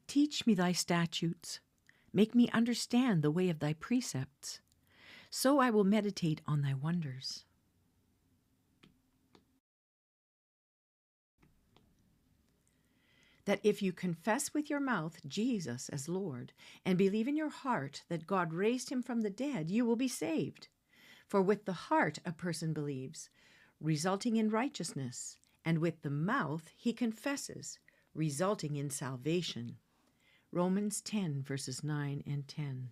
Teach me thy statutes. Make me understand the way of thy precepts. So I will meditate on thy wonders. That if you confess with your mouth Jesus as Lord, and believe in your heart that God raised him from the dead, you will be saved. For with the heart a person believes, resulting in righteousness, and with the mouth he confesses, resulting in salvation. Romans 10, verses 9 and 10.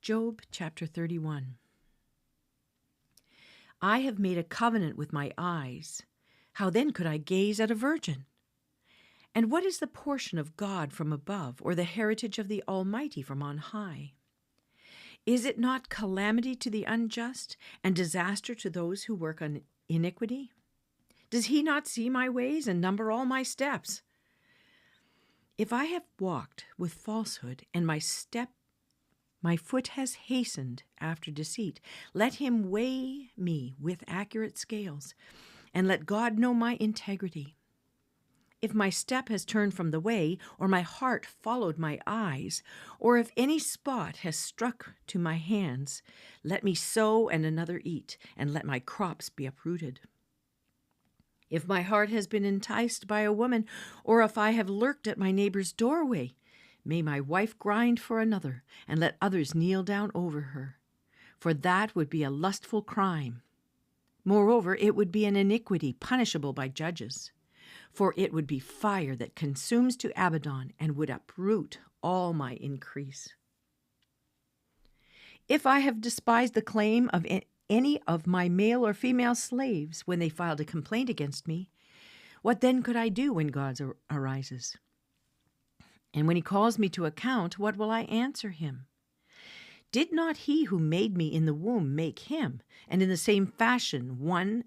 Job chapter 31. I have made a covenant with my eyes. How then could I gaze at a virgin? And what is the portion of God from above, or the heritage of the Almighty from on high? Is it not calamity to the unjust, and disaster to those who work on iniquity? Does he not see my ways and number all my steps? If I have walked with falsehood, and my foot has hastened after deceit, let him weigh me with accurate scales, and let God know my integrity. If my step has turned from the way, or my heart followed my eyes, or if any spot has struck to my hands, let me sow and another eat, and let my crops be uprooted. If my heart has been enticed by a woman, or if I have lurked at my neighbor's doorway, may my wife grind for another, and let others kneel down over her. For that would be a lustful crime. Moreover, it would be an iniquity punishable by judges. For it would be fire that consumes to Abaddon, and would uproot all my increase. If I have despised the claim of any of my male or female slaves when they filed a complaint against me, what then could I do when God arises? And when he calls me to account, what will I answer him? Did not he who made me in the womb make him, and in the same fashion one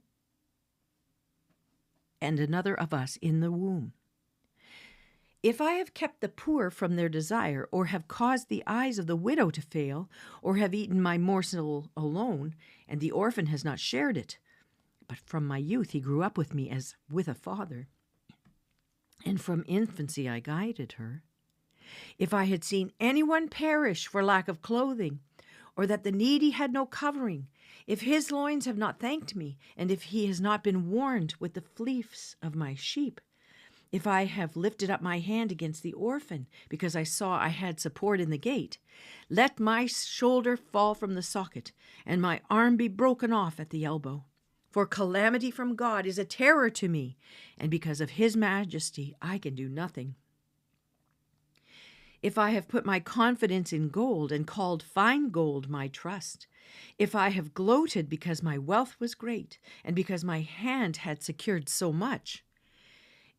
and another of us in the womb? If I have kept the poor from their desire, or have caused the eyes of the widow to fail, or have eaten my morsel alone, and the orphan has not shared it, but from my youth he grew up with me as with a father, and from infancy I guided her. If I had seen anyone perish for lack of clothing, or that the needy had no covering, if his loins have not thanked me, and if he has not been warned with the fleece of my sheep, if I have lifted up my hand against the orphan, because I saw I had support in the gate, let my shoulder fall from the socket, and my arm be broken off at the elbow. For calamity from God is a terror to me, and because of his majesty I can do nothing. If I have put my confidence in gold, and called fine gold my trust, if I have gloated because my wealth was great, and because my hand had secured so much,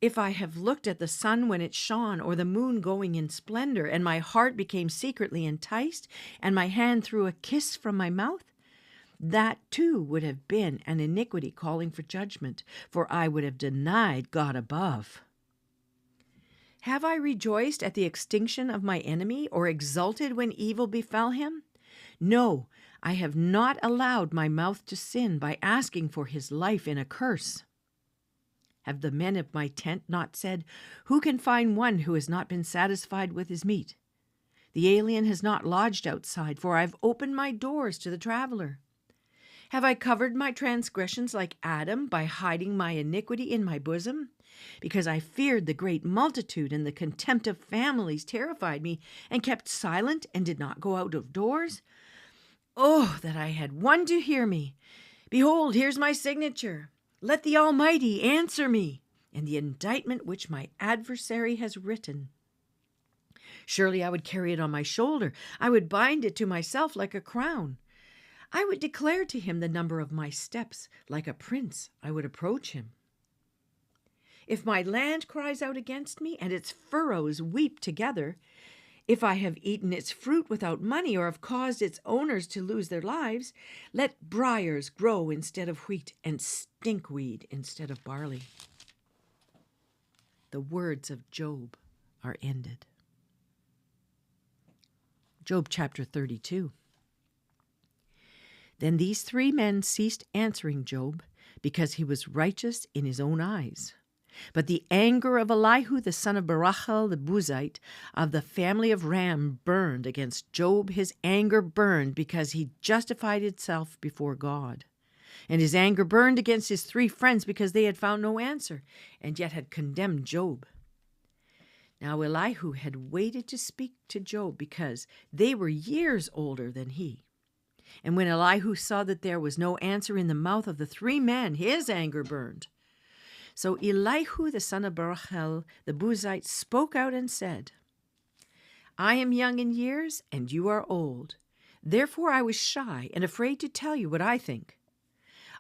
if I have looked at the sun when it shone, or the moon going in splendor, and my heart became secretly enticed, and my hand threw a kiss from my mouth, that too would have been an iniquity calling for judgment, for I would have denied God above. Have I rejoiced at the extinction of my enemy, or exulted when evil befell him? No, I have not allowed my mouth to sin by asking for his life in a curse. Have the men of my tent not said, who can find one who has not been satisfied with his meat? The alien has not lodged outside, for I have opened my doors to the traveler. Have I covered my transgressions like Adam by hiding my iniquity in my bosom? Because I feared the great multitude, and the contempt of families terrified me, and kept silent and did not go out of doors? Oh, that I had one to hear me! Behold, here's my signature. Let the Almighty answer me, and the indictment which my adversary has written. Surely I would carry it on my shoulder. I would bind it to myself like a crown. I would declare to him the number of my steps. Like a prince, I would approach him. If my land cries out against me, and its furrows weep together, if I have eaten its fruit without money, or have caused its owners to lose their lives, let briars grow instead of wheat, and stinkweed instead of barley. The words of Job are ended. Job chapter 32. Then these 3 men ceased answering Job, because he was righteous in his own eyes. But the anger of Elihu the son of Barachel the Buzite of the family of Ram burned against Job. His anger burned because he justified himself before God. And his anger burned against his 3 friends because they had found no answer, and yet had condemned Job. Now Elihu had waited to speak to Job because they were years older than he. And when Elihu saw that there was no answer in the mouth of the 3 men, his anger burned. So Elihu the son of Barachel the Buzite spoke out and said, I am young in years, and you are old. Therefore I was shy and afraid to tell you what I think.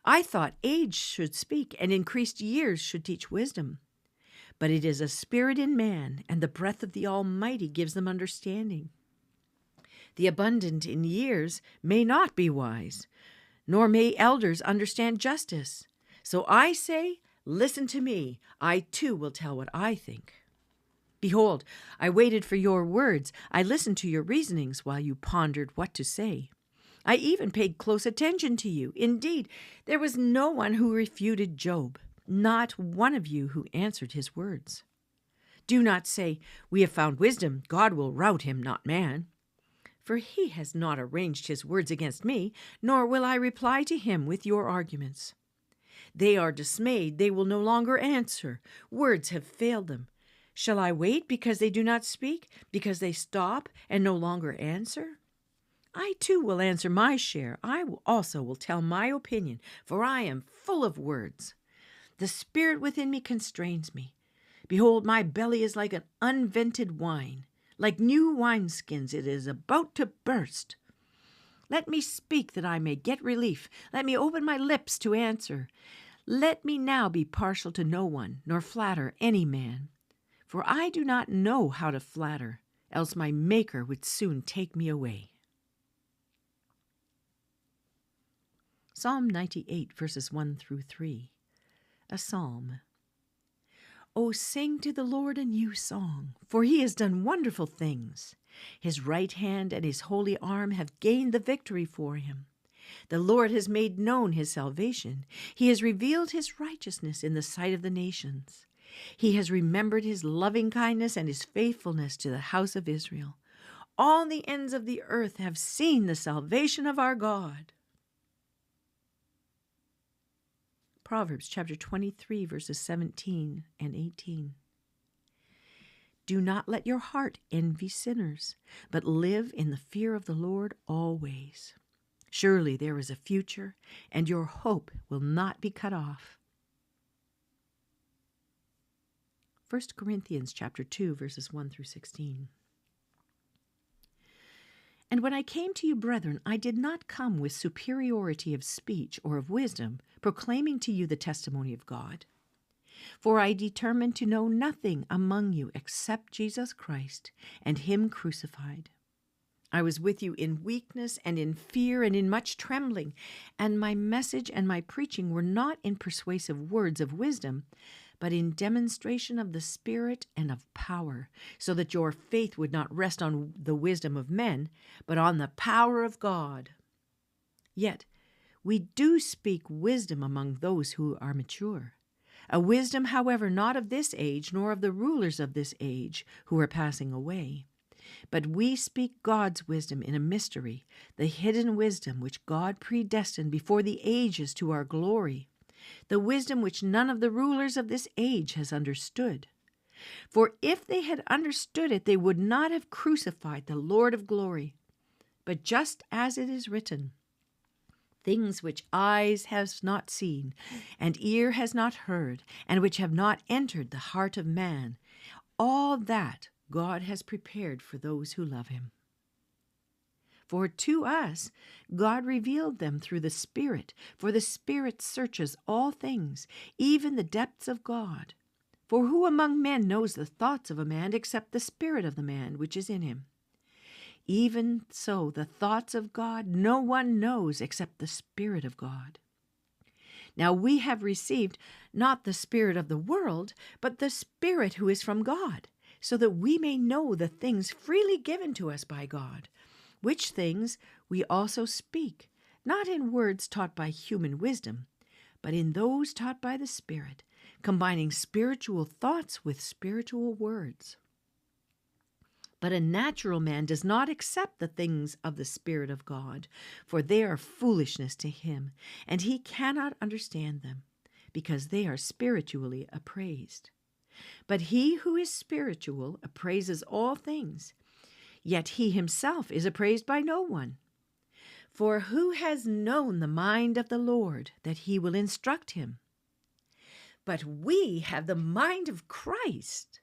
I thought age should speak, and increased years should teach wisdom. But it is a spirit in man, and the breath of the Almighty gives them understanding. The abundant in years may not be wise, nor may elders understand justice. So I say, listen to me. I too will tell what I think. Behold, I waited for your words. I listened to your reasonings while you pondered what to say. I even paid close attention to you. Indeed, there was no one who refuted Job, not one of you who answered his words. Do not say, we have found wisdom. God will rout him, not man. For he has not arranged his words against me, nor will I reply to him with your arguments. They are dismayed, they will no longer answer. Words have failed them. Shall I wait because they do not speak, because they stop and no longer answer? I too will answer my share. I also will tell my opinion, for I am full of words. The spirit within me constrains me. Behold, my belly is like an unvented wine. Like new wineskins, it is about to burst. Let me speak that I may get relief. Let me open my lips to answer. Let me now be partial to no one, nor flatter any man. For I do not know how to flatter, else my Maker would soon take me away. Psalm 98, verses 1 through 3. A psalm. O sing to the Lord a new song, for he has done wonderful things. His right hand and his holy arm have gained the victory for him. The Lord has made known his salvation. He has revealed his righteousness in the sight of the nations. He has remembered his loving kindness and his faithfulness to the house of Israel. All the ends of the earth have seen the salvation of our God. Proverbs chapter 23, verses 17 and 18. Do not let your heart envy sinners, but live in the fear of the Lord always. Surely there is a future, and your hope will not be cut off. 1 Corinthians chapter 2, verses 1 through 16. And when I came to you, brethren, I did not come with superiority of speech or of wisdom, proclaiming to you the testimony of God. For I determined to know nothing among you except Jesus Christ and him crucified. I was with you in weakness and in fear and in much trembling, and my message and my preaching were not in persuasive words of wisdom, but in demonstration of the Spirit and of power, so that your faith would not rest on the wisdom of men, but on the power of God. Yet we do speak wisdom among those who are mature, a wisdom, however, not of this age, nor of the rulers of this age who are passing away. But we speak God's wisdom in a mystery, the hidden wisdom which God predestined before the ages to our glory, the wisdom which none of the rulers of this age has understood. For if they had understood it, they would not have crucified the Lord of glory. But just as it is written, things which eyes has not seen, and ear has not heard, and which have not entered the heart of man, all that God has prepared for those who love him. For to us God revealed them through the Spirit, for the Spirit searches all things, even the depths of God. For who among men knows the thoughts of a man except the spirit of the man which is in him? Even so, the thoughts of God no one knows except the Spirit of God. Now we have received not the spirit of the world, but the Spirit who is from God, so that we may know the things freely given to us by God, which things we also speak, not in words taught by human wisdom, but in those taught by the Spirit, combining spiritual thoughts with spiritual words. But a natural man does not accept the things of the Spirit of God, for they are foolishness to him, and he cannot understand them, because they are spiritually appraised. But he who is spiritual appraises all things, yet he himself is appraised by no one. For who has known the mind of the Lord, that he will instruct him? But we have the mind of Christ.